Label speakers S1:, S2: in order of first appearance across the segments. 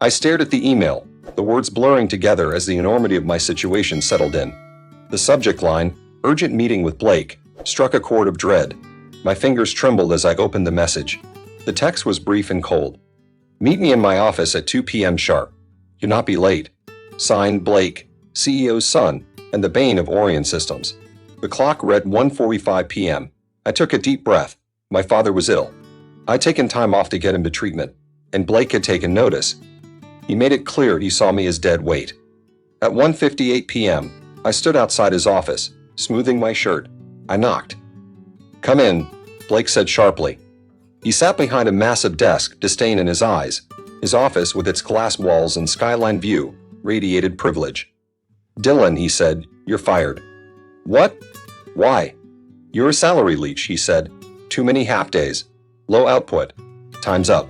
S1: I stared at the email, the words blurring together as the enormity of my situation settled in. The subject line, "Urgent Meeting with Blake," struck a chord of dread. My fingers trembled as I opened the message. The text was brief and cold. "Meet me in my office at 2 p.m. sharp. Do not be late. Signed, Blake, CEO's son, and the bane of Orion Systems." The clock read 1:45 p.m. I took a deep breath. My father was ill. I'd taken time off to get him to treatment, and Blake had taken notice. He made it clear he saw me as dead weight. At 1:58 p.m., I stood outside his office, smoothing my shirt. I knocked. "Come in," Blake said sharply. He sat behind a massive desk, disdain in his eyes. His office, with its glass walls and skyline view, radiated privilege. "Dylan," he said, "you're fired." "What? Why?" "You're a salary leech," he said. "Too many half days. Low output. Time's up."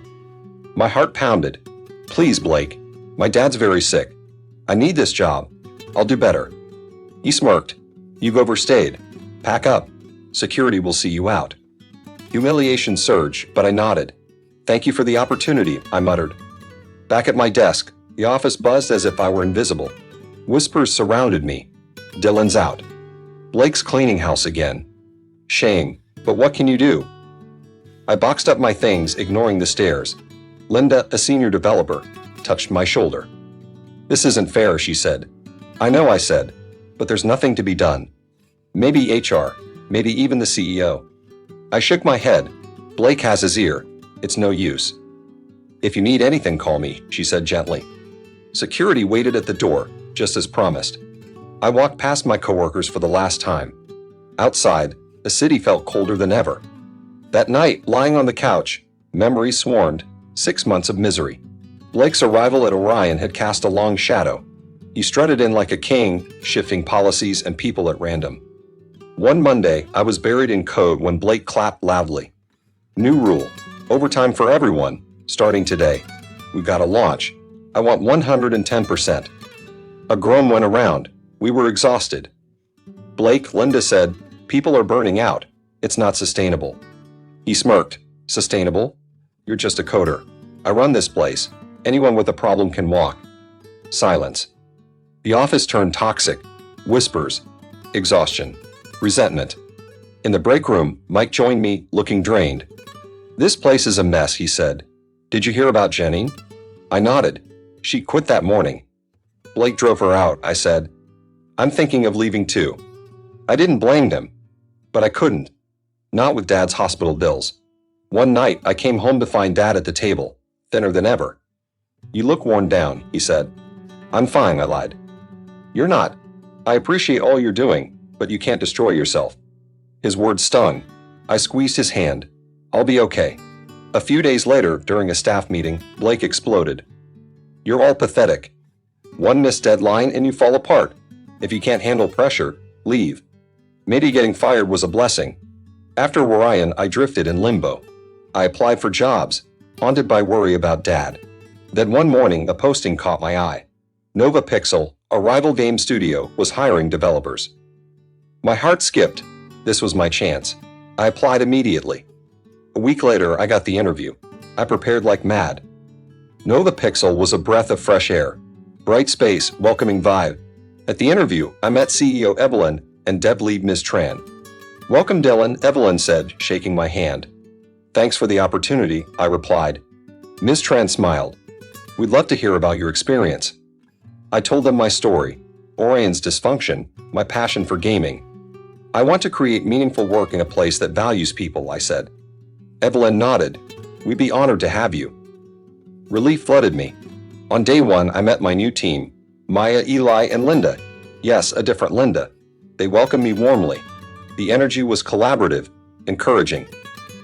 S1: My heart pounded. "Please, Blake. My dad's very sick. I need this job. I'll do better." He smirked. "You've overstayed. Pack up. Security will see you out." Humiliation surged, but I nodded. "Thank you for the opportunity," I muttered. Back at my desk, the office buzzed as if I were invisible. Whispers surrounded me. "Dylan's out. Blake's cleaning house again. Shame, but what can you do?" I boxed up my things, ignoring the stares. Linda, a senior developer, touched my shoulder. "This isn't fair," she said. "I know," I said, "but there's nothing to be done. Maybe HR, maybe even the CEO." I shook my head. "Blake has his ear. It's no use." "If you need anything, call me," she said gently. Security waited at the door, just as promised. I walked past my coworkers for the last time. Outside, the city felt colder than ever. That night, lying on the couch, memories swarmed, 6 months of misery. Blake's arrival at Orion had cast a long shadow. He strutted in like a king, shifting policies and people at random. One Monday, I was buried in code when Blake clapped loudly. "New rule. Overtime for everyone, starting today. We've got to launch. I want 110%. A groan went around. We were exhausted. "Blake," Linda said, "people are burning out. It's not sustainable." He smirked. "Sustainable? You're just a coder. I run this place. Anyone with a problem can walk." Silence. The office turned toxic. Whispers. Exhaustion. Resentment. In the break room, Mike joined me, looking drained. "This place is a mess," he said. "Did you hear about Jenny?" I nodded. "She quit that morning." "Blake drove her out," I said. "I'm thinking of leaving too." I didn't blame him, but I couldn't. Not with Dad's hospital bills. One night, I came home to find Dad at the table, thinner than ever. "You look worn down," he said. "I'm fine," I lied. "You're not. I appreciate all you're doing, but you can't destroy yourself." His words stung. I squeezed his hand. "I'll be okay." A few days later, during a staff meeting, Blake exploded. "You're all pathetic. One missed deadline and you fall apart. If you can't handle pressure, leave." Maybe getting fired was a blessing. After Orion, I drifted in limbo. I applied for jobs, haunted by worry about Dad. Then one morning, a posting caught my eye. Nova Pixel, a rival game studio, was hiring developers. My heart skipped. This was my chance. I applied immediately. A week later, I got the interview. I prepared like mad. Nova Pixel was a breath of fresh air. Bright space, welcoming vibe. At the interview, I met CEO Evelyn and dev lead Ms. Tran. "Welcome, Dylan," Evelyn said, shaking my hand. "Thanks for the opportunity," I replied. Ms. Tran smiled. "We'd love to hear about your experience." I told them my story, Orion's dysfunction, my passion for gaming. "I want to create meaningful work in a place that values people," I said. Evelyn nodded. "We'd be honored to have you." Relief flooded me. On day one, I met my new team, Maya, Eli, and Linda. Yes, a different Linda. They welcomed me warmly. The energy was collaborative, encouraging.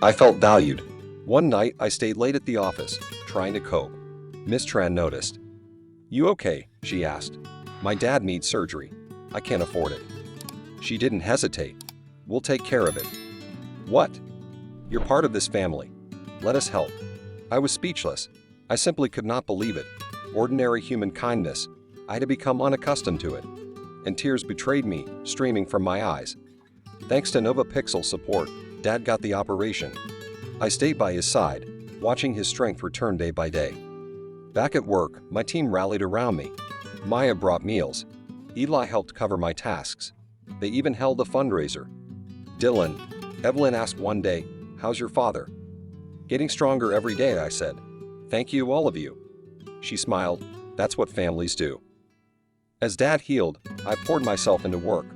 S1: I felt valued. One night, I stayed late at the office, trying to cope. Miss Tran noticed. "You okay?" she asked. "My dad needs surgery. I can't afford it." She didn't hesitate. "We'll take care of it." "What?" "You're part of this family. Let us help." I was speechless. I simply could not believe it. Ordinary human kindness. I had become unaccustomed to it. And tears betrayed me, streaming from my eyes. Thanks to Nova Pixel support, Dad got the operation. I stayed by his side, watching his strength return day by day. Back at work, my team rallied around me. Maya brought meals. Eli helped cover my tasks. They even held a fundraiser. Dylan, Evelyn asked one day, "How's your father?" "Getting stronger every day," I said. "Thank you, all of you." She smiled. That's what families do. As Dad healed, I poured myself into work.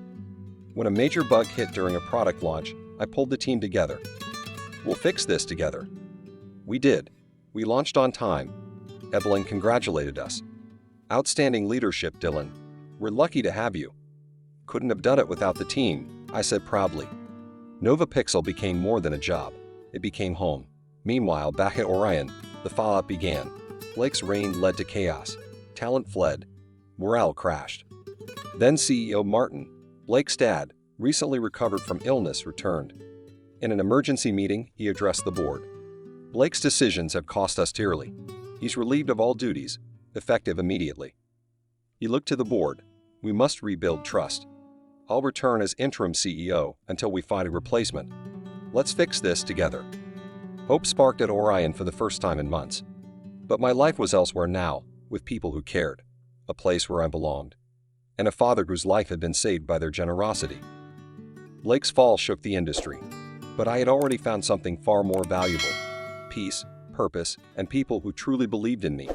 S1: When a major bug hit during a product launch, I pulled the team together. "We'll fix this together." We did. We launched on time. Evelyn congratulated us. "Outstanding leadership, Dylan. We're lucky to have you." "Couldn't have done it without the team," I said proudly. NovaPixel became more than a job. It became home. Meanwhile, back at Orion, the fallout began. Blake's reign led to chaos. Talent fled. Morale crashed. Then CEO Martin, Blake's dad, recently recovered from illness, returned. In an emergency meeting, he addressed the board. "Blake's decisions have cost us dearly. He's relieved of all duties, effective immediately." He looked to the board. "We must rebuild trust. I'll return as interim CEO until we find a replacement. Let's fix this together." Hope sparked at Orion for the first time in months. But my life was elsewhere now, with people who cared, a place where I belonged, and a father whose life had been saved by their generosity. Blake's fall shook the industry, but I had already found something far more valuable: peace, purpose, and people who truly believed in me.